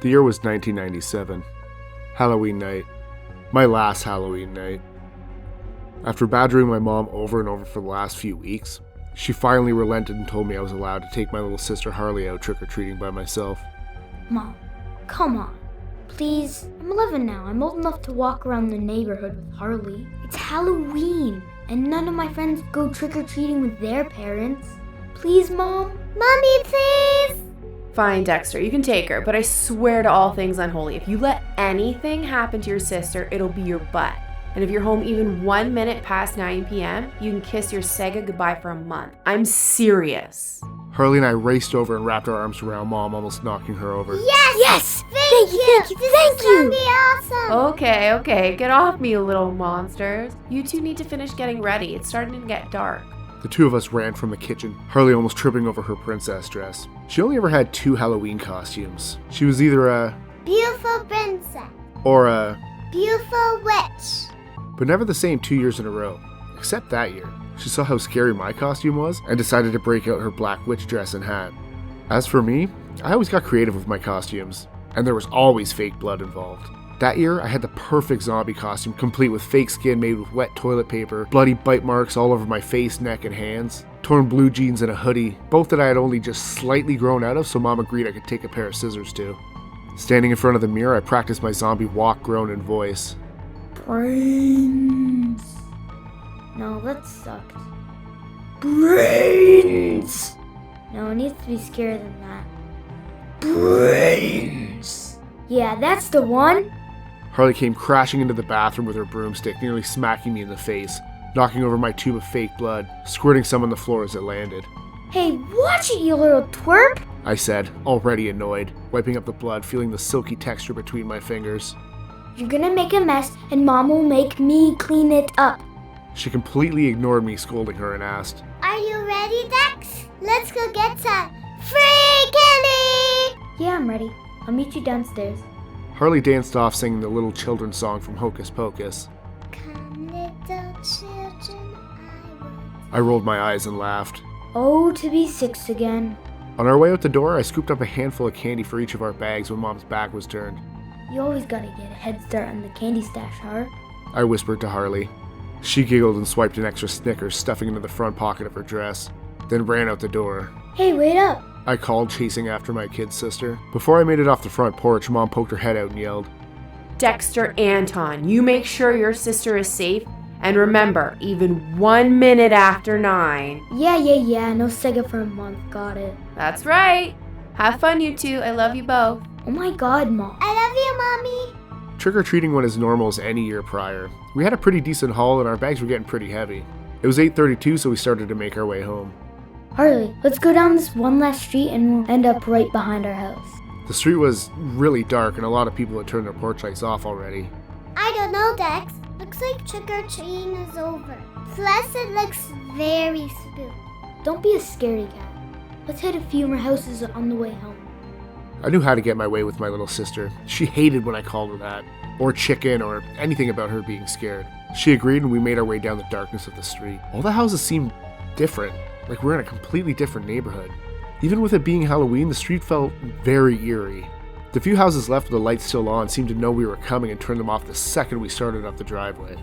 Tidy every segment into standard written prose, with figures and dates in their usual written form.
The year was 1997. Halloween night. My last Halloween night. After badgering my mom over and over for the last few weeks, she finally relented and told me I was allowed to take my little sister Harley out trick-or-treating by myself. Mom, come on. Please, I'm 11 now. I'm old enough to walk around the neighborhood with Harley. It's Halloween, and none of my friends go trick-or-treating with their parents. Please, Mom? Mommy, please! Fine, Dexter, you can take her, but I swear to all things unholy, if you let anything happen to your sister, it'll be your butt. And if you're home even 1 minute past 9 p.m., you can kiss your Sega goodbye for a month. I'm serious. Harley and I raced over and wrapped our arms around Mom, almost knocking her over. Yes! Thank you! This is gonna be awesome! Okay, get off me, you little monsters. You two need to finish getting ready. It's starting to get dark. The two of us ran from the kitchen, Harley almost tripping over her princess dress. She only ever had 2 Halloween costumes. She was either a Beautiful princess. or a, Beautiful witch. but never the same 2 years in a row. Except that year. She saw how scary my costume was and decided to break out her black witch dress and hat. As for me, I always got creative with my costumes, and there was always fake blood involved. That year, I had the perfect zombie costume, complete with fake skin made with wet toilet paper, bloody bite marks all over my face, neck, and hands, torn blue jeans and a hoodie, both that I had only just slightly grown out of, so Mom agreed I could take a pair of scissors to. Standing in front of the mirror, I practiced my zombie walk, groan, and voice. Brains. No, that sucked. Brains! No, it needs to be scarier than that. Brains! Yeah, that's the one! Harley came crashing into the bathroom with her broomstick, nearly smacking me in the face, knocking over my tube of fake blood, squirting some on the floor as it landed. Hey, watch it, you little twerp! I said, already annoyed, wiping up the blood, feeling the silky texture between my fingers. You're gonna make a mess, and Mom will make me clean it up. She completely ignored me scolding her and asked, Are you ready, Dex? Let's go get some free candy! Yeah, I'm ready. I'll meet you downstairs. Harley danced off singing the little children's song from Hocus Pocus. Come, little children, I rolled my eyes and laughed. Oh, to be 6 again. On our way out the door, I scooped up a handful of candy for each of our bags when Mom's back was turned. You always gotta get a head start on the candy stash, huh? I whispered to Harley. She giggled and swiped an extra Snickers, stuffing into the front pocket of her dress, then ran out the door. Hey, wait up! I called, chasing after my kid sister. Before I made it off the front porch, Mom poked her head out and yelled, Dexter Anton, you make sure your sister is safe, and remember, even 1 minute after 9. Yeah, no Sega for a month, got it. That's right. Have fun, you two. I love you both. Oh my god, Mom. I love you, Mommy. Trick-or-treating went as normal as any year prior. We had a pretty decent haul and our bags were getting pretty heavy. It was 8:32, so we started to make our way home. Harley, let's go down this one last street and we'll end up right behind our house. The street was really dark and a lot of people had turned their porch lights off already. I don't know, Dex. Looks like trick-or-treating is over. Plus, it looks very spooky. Don't be a scaredy cat. Let's hit a few more houses on the way home. I knew how to get my way with my little sister. She hated when I called her that, or chicken, or anything about her being scared. She agreed and we made our way down the darkness of the street. All the houses seemed different, like we're in a completely different neighborhood. Even with it being Halloween, the street felt very eerie. The few houses left with the lights still on seemed to know we were coming and turned them off the second we started up the driveway.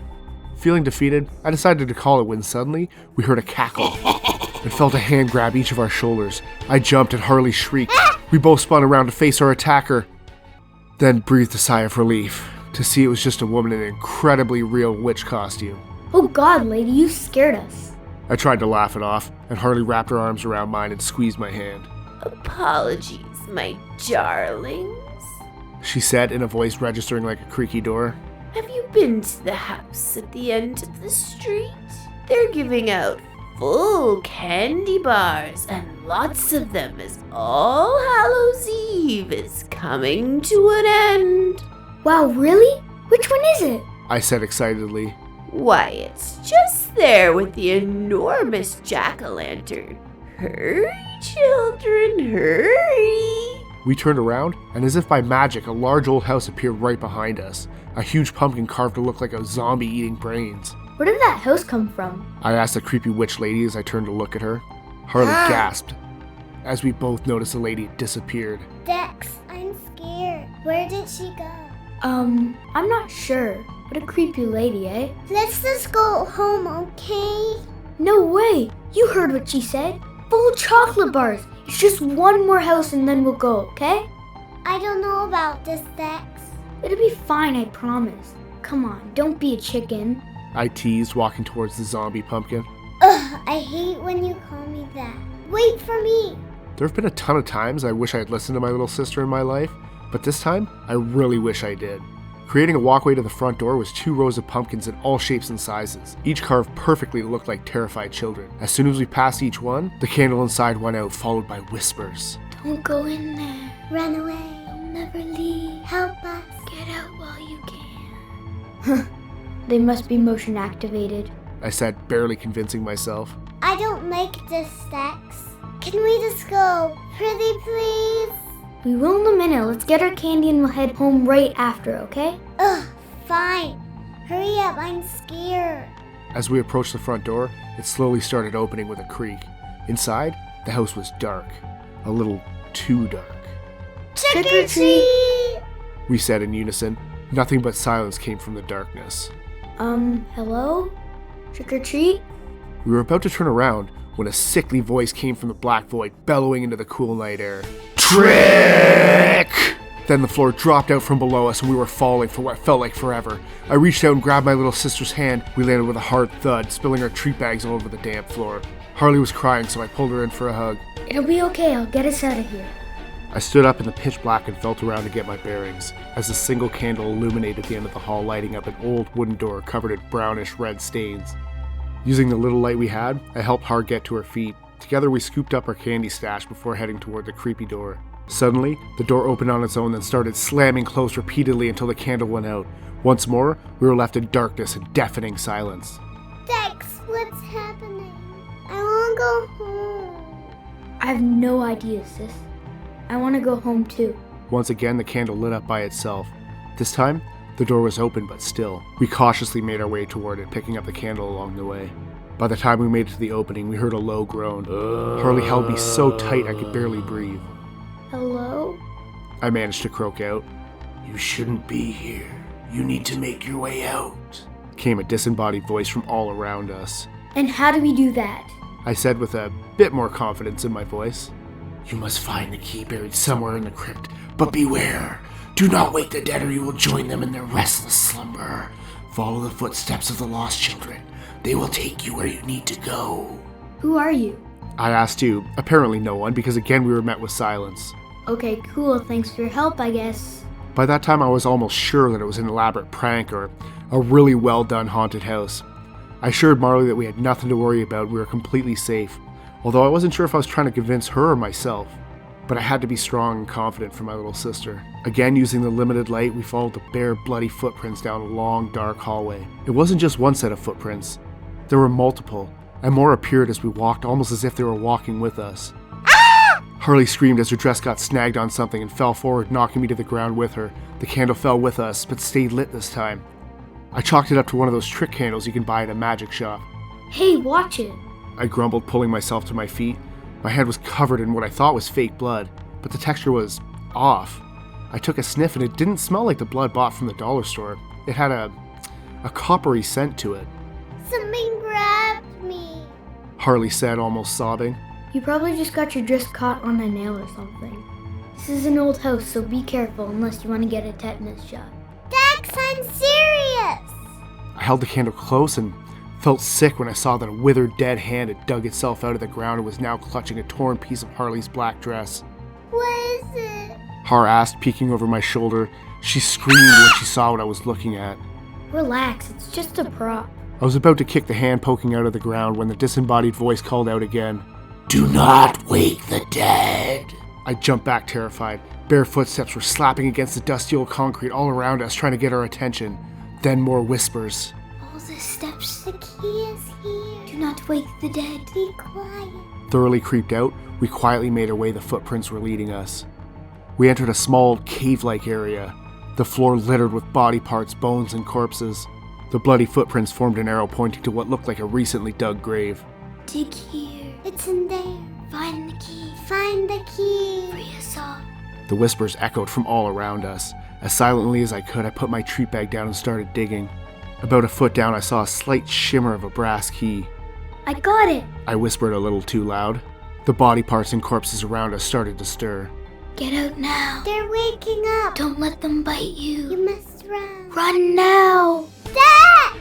Feeling defeated, I decided to call it when suddenly we heard a cackle and felt a hand grab each of our shoulders. I jumped and Harley shrieked. We both spun around to face our attacker, then breathed a sigh of relief to see it was just a woman in an incredibly real witch costume. Oh god, lady, you scared us. I tried to laugh it off, and Harley wrapped her arms around mine and squeezed my hand. Apologies, my darlings. She said in a voice registering like a creaky door. Have you been to the house at the end of the street? They're giving out full candy bars and lots of them as All Hallows Eve is coming to an end. Wow, really? Which one is it? I said excitedly. Why, it's just there with the enormous jack-o'-lantern. Hurry, children, hurry! We turned around, and as if by magic, a large old house appeared right behind us. A huge pumpkin carved to look like a zombie eating brains. Where did that house come from? I asked the creepy witch lady as I turned to look at her. Harley gasped, as we both noticed the lady disappeared. Dex, I'm scared. Where did she go? I'm not sure. What a creepy lady, eh? Let's just go home, okay? No way! You heard what she said. Full chocolate bars. It's just one more house and then we'll go, okay? I don't know about this, Dex. It'll be fine, I promise. Come on, don't be a chicken. I teased, walking towards the zombie pumpkin. Ugh, I hate when you call me that. Wait for me. There have been a ton of times I wish I had listened to my little sister in my life, but this time, I really wish I did. Creating a walkway to the front door was 2 rows of pumpkins in all shapes and sizes, each carved perfectly to look like terrified children. As soon as we passed each one, the candle inside went out, followed by whispers. Don't go in there. Run away. You'll never leave. Help us. Get out while you can. They must be motion activated. I said, barely convincing myself. I don't like this, Dex. Can we just go? Pretty please? We will in a minute. Let's get our candy and we'll head home right after, okay? Ugh, fine. Hurry up, I'm scared. As we approached the front door, it slowly started opening with a creak. Inside, the house was dark. A little too dark. Trick or treat! We said in unison. Nothing but silence came from the darkness. Hello? Trick or treat? We were about to turn around when a sickly voice came from the black void, bellowing into the cool night air. Trick! Then the floor dropped out from below us and we were falling for what felt like forever. I reached out and grabbed my little sister's hand. We landed with a hard thud, spilling our treat bags all over the damp floor. Harley was crying, so I pulled her in for a hug. It'll be okay. I'll get us out of here. I stood up in the pitch black and felt around to get my bearings, as a single candle illuminated the end of the hall, lighting up an old wooden door covered in brownish red stains. Using the little light we had, I helped Har get to her feet. Together we scooped up our candy stash before heading toward the creepy door. Suddenly, the door opened on its own and started slamming closed repeatedly until the candle went out. Once more, we were left in darkness and deafening silence. Dex, what's happening? I want to go home. I have no idea, sis. I want to go home too. Once again, the candle lit up by itself. This time, the door was open but still. We cautiously made our way toward it, picking up the candle along the way. By the time we made it to the opening, we heard a low groan. Harley held me so tight I could barely breathe. Hello? I managed to croak out. You shouldn't be here. You need to make your way out. Came a disembodied voice from all around us. And how do we do that? I said with a bit more confidence in my voice. You must find the key buried somewhere in the crypt, but beware. Do not wake the dead or you will join them in their restless slumber. Follow the footsteps of the lost children. They will take you where you need to go. Who are you? I asked too. Apparently no one, because again we were met with silence. Okay, cool. Thanks for your help, I guess. By that time I was almost sure that it was an elaborate prank or a really well done haunted house. I assured Marley that we had nothing to worry about, we were completely safe. Although I wasn't sure if I was trying to convince her or myself. But I had to be strong and confident for my little sister. Again, using the limited light, we followed the bare, bloody footprints down a long, dark hallway. It wasn't just one set of footprints. There were multiple, and more appeared as we walked, almost as if they were walking with us. Ah! Harley screamed as her dress got snagged on something and fell forward, knocking me to the ground with her. The candle fell with us, but stayed lit this time. I chalked it up to one of those trick candles you can buy at a magic shop. Hey, watch it. I grumbled, pulling myself to my feet. My head was covered in what I thought was fake blood, but the texture was off. I took a sniff and it didn't smell like the blood bought from the dollar store. It had a coppery scent to it. Something grabbed me. Harley said, almost sobbing. You probably just got your dress caught on a nail or something. This is an old house, so be careful unless you want to get a tetanus shot. Dex, I'm serious. I held the candle close and felt sick when I saw that a withered dead hand had dug itself out of the ground and was now clutching a torn piece of Harley's black dress. What is it? Har asked, peeking over my shoulder. She screamed when she saw what I was looking at. Relax, it's just a prop. I was about to kick the hand poking out of the ground when the disembodied voice called out again. Do not wake the dead. I jumped back terrified. Bare footsteps were slapping against the dusty old concrete all around us, trying to get our attention. Then more whispers. All the steps. The key is here. Do not wake the dead. Be quiet. Thoroughly creeped out, we quietly made our way the footprints were leading us. We entered a small, cave-like area, the floor littered with body parts, bones, and corpses. The bloody footprints formed an arrow pointing to what looked like a recently dug grave. Dig here. It's in there. Find the key. Find the key. Free us all. The whispers echoed from all around us. As silently as I could, I put my treat bag down and started digging. About a foot down, I saw a slight shimmer of a brass key. I got it! I whispered a little too loud. The body parts and corpses around us started to stir. Get out now. They're waking up. Don't let them bite you. You must run. Run now! Dex!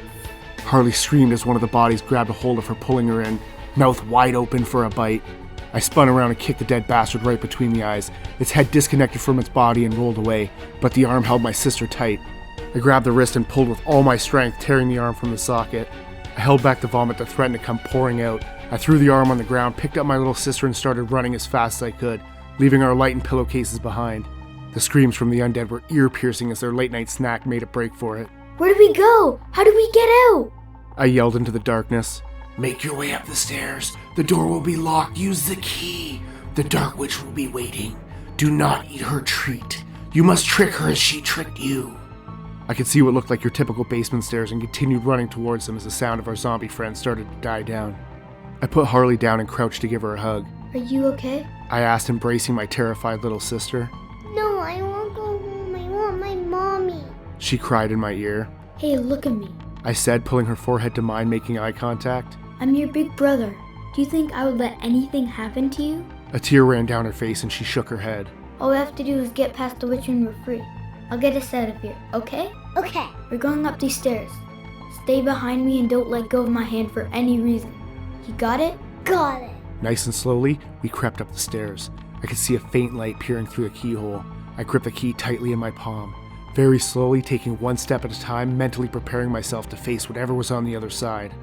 Harley screamed as one of the bodies grabbed a hold of her, pulling her in, mouth wide open for a bite. I spun around and kicked the dead bastard right between the eyes. Its head disconnected from its body and rolled away, but the arm held my sister tight. I grabbed the wrist and pulled with all my strength, tearing the arm from the socket. I held back the vomit that threatened to come pouring out. I threw the arm on the ground, picked up my little sister, and started running as fast as I could, leaving our light and pillowcases behind. The screams from the undead were ear-piercing as their late-night snack made a break for it. Where do we go? How do we get out? I yelled into the darkness. Make your way up the stairs. The door will be locked. Use the key. The Dark Witch will be waiting. Do not eat her treat. You must trick her as she tricked you. I could see what looked like your typical basement stairs and continued running towards them as the sound of our zombie friends started to die down. I put Harley down and crouched to give her a hug. Are you okay? I asked, embracing my terrified little sister. No, I won't go home. I want my mommy. She cried in my ear. Hey, look at me. I said, pulling her forehead to mine, making eye contact. I'm your big brother. Do you think I would let anything happen to you? A tear ran down her face and she shook her head. All we have to do is get past the witch and we're free. I'll get us out of here, okay? Okay. We're going up these stairs. Stay behind me and don't let go of my hand for any reason. You got it? Got it. Nice and slowly, we crept up the stairs. I could see a faint light peering through the keyhole. I gripped the key tightly in my palm. Very slowly, taking one step at a time, mentally preparing myself to face whatever was on the other side.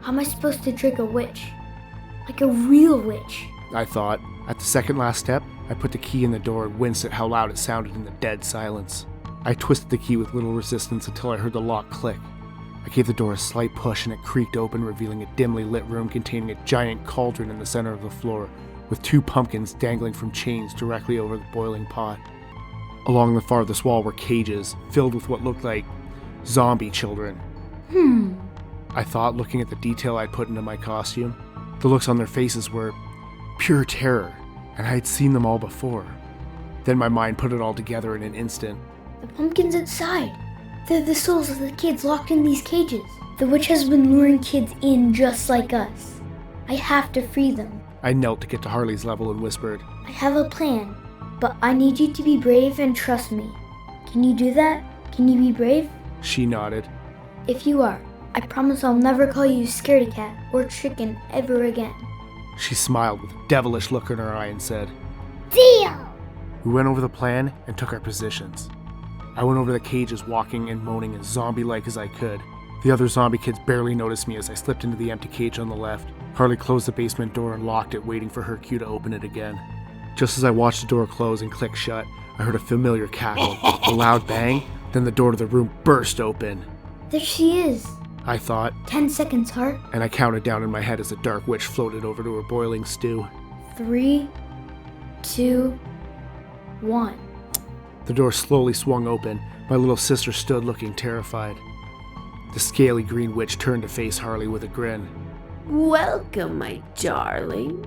How am I supposed to trick a witch? Like a real witch. I thought. At the second last step, I put the key in the door and winced at how loud it sounded in the dead silence. I twisted the key with little resistance until I heard the lock click. I gave the door a slight push and it creaked open, revealing a dimly lit room containing a giant cauldron in the center of the floor, with 2 pumpkins dangling from chains directly over the boiling pot. Along the farthest wall were cages, filled with what looked like zombie children. I thought, looking at the detail I'd put into my costume. The looks on their faces were pure terror, and I had seen them all before. Then my mind put it all together in an instant. The pumpkins outside. They're the souls of the kids locked in these cages. The witch has been luring kids in just like us. I have to free them. I knelt to get to Harley's level and whispered, I have a plan, but I need you to be brave and trust me. Can you do that? Can you be brave? She nodded. If you are, I promise I'll never call you scaredy cat or chicken ever again. She smiled with a devilish look in her eye and said, Deal! We went over the plan and took our positions. I went over the cages, walking and moaning as zombie-like as I could. The other zombie kids barely noticed me as I slipped into the empty cage on the left. Harley closed the basement door and locked it, waiting for her cue to open it again. Just as I watched the door close and click shut, I heard a familiar cackle, a loud bang, then the door to the room burst open. There she is. I thought, 10 seconds, heart. and I counted down in my head as the dark witch floated over to her boiling stew. 3, 2, 1. The door slowly swung open. My little sister stood looking terrified. The scaly green witch turned to face Harley with a grin. Welcome, my darling.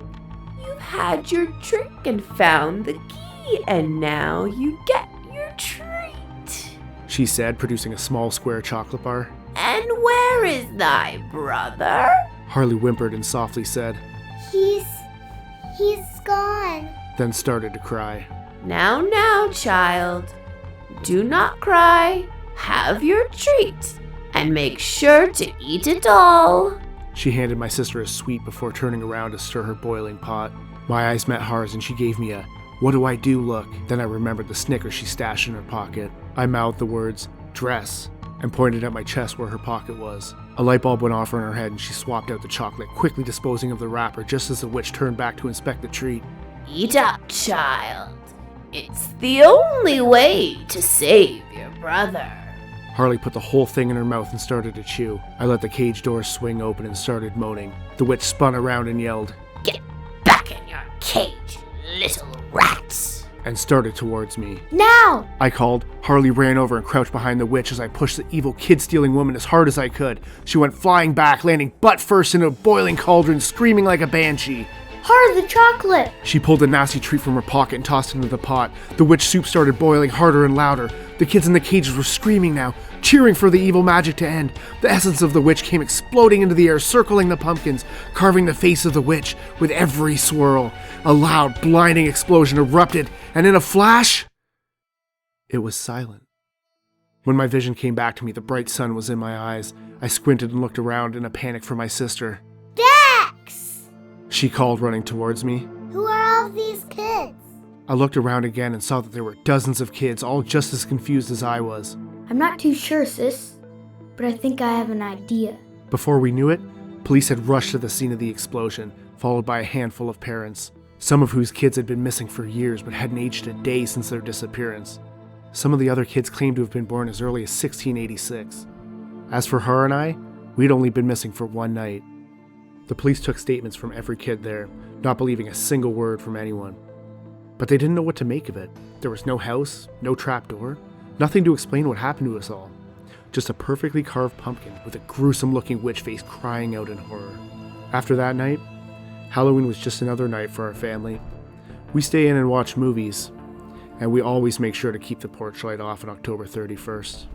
You've had your trick and found the key, and now you get your treat. She said, producing a small square chocolate bar. And where is thy brother? Harley whimpered and softly said, He's gone. then started to cry. Now, child. Do not cry. Have your treat. And make sure to eat it all. She handed my sister a sweet before turning around to stir her boiling pot. My eyes met hers and she gave me a, "What do I do?" look. Then I remembered the Snickers she stashed in her pocket. I mouthed the words, "dress," and pointed at my chest where her pocket was. A light bulb went off in her head and she swapped out the chocolate, quickly disposing of the wrapper just as the witch turned back to inspect the treat. Eat up, child. It's the only way to save your brother. Harley put the whole thing in her mouth and started to chew. I let the cage door swing open and started moaning. The witch spun around and yelled, Get back in your cage, little rats. and started towards me. Now! I called. Harley ran over and crouched behind the witch as I pushed the evil kid-stealing woman as hard as I could. She went flying back, landing butt first into a boiling cauldron, screaming like a banshee. Har, the chocolate! She pulled a nasty treat from her pocket and tossed it into the pot. The witch soup started boiling harder and louder. The kids in the cages were screaming now, cheering for the evil magic to end. The essence of the witch came exploding into the air, circling the pumpkins, carving the face of the witch with every swirl. A loud, blinding explosion erupted, and in a flash, it was silent. When my vision came back to me, the bright sun was in my eyes. I squinted and looked around in a panic for my sister. Dex! She called, running towards me. Who are all these kids? I looked around again and saw that there were dozens of kids, all just as confused as I was. I'm not too sure, sis, but I think I have an idea. Before we knew it, police had rushed to the scene of the explosion, followed by a handful of parents, some of whose kids had been missing for years but hadn't aged a day since their disappearance. Some of the other kids claimed to have been born as early as 1686. As for her and I, we'd only been missing for one night. The police took statements from every kid there, not believing a single word from anyone. But they didn't know what to make of it. There was no house, no trapdoor, nothing to explain what happened to us all. Just a perfectly carved pumpkin with a gruesome-looking witch face crying out in horror. After that night, Halloween was just another night for our family. We stay in and watch movies, and we always make sure to keep the porch light off on October 31st.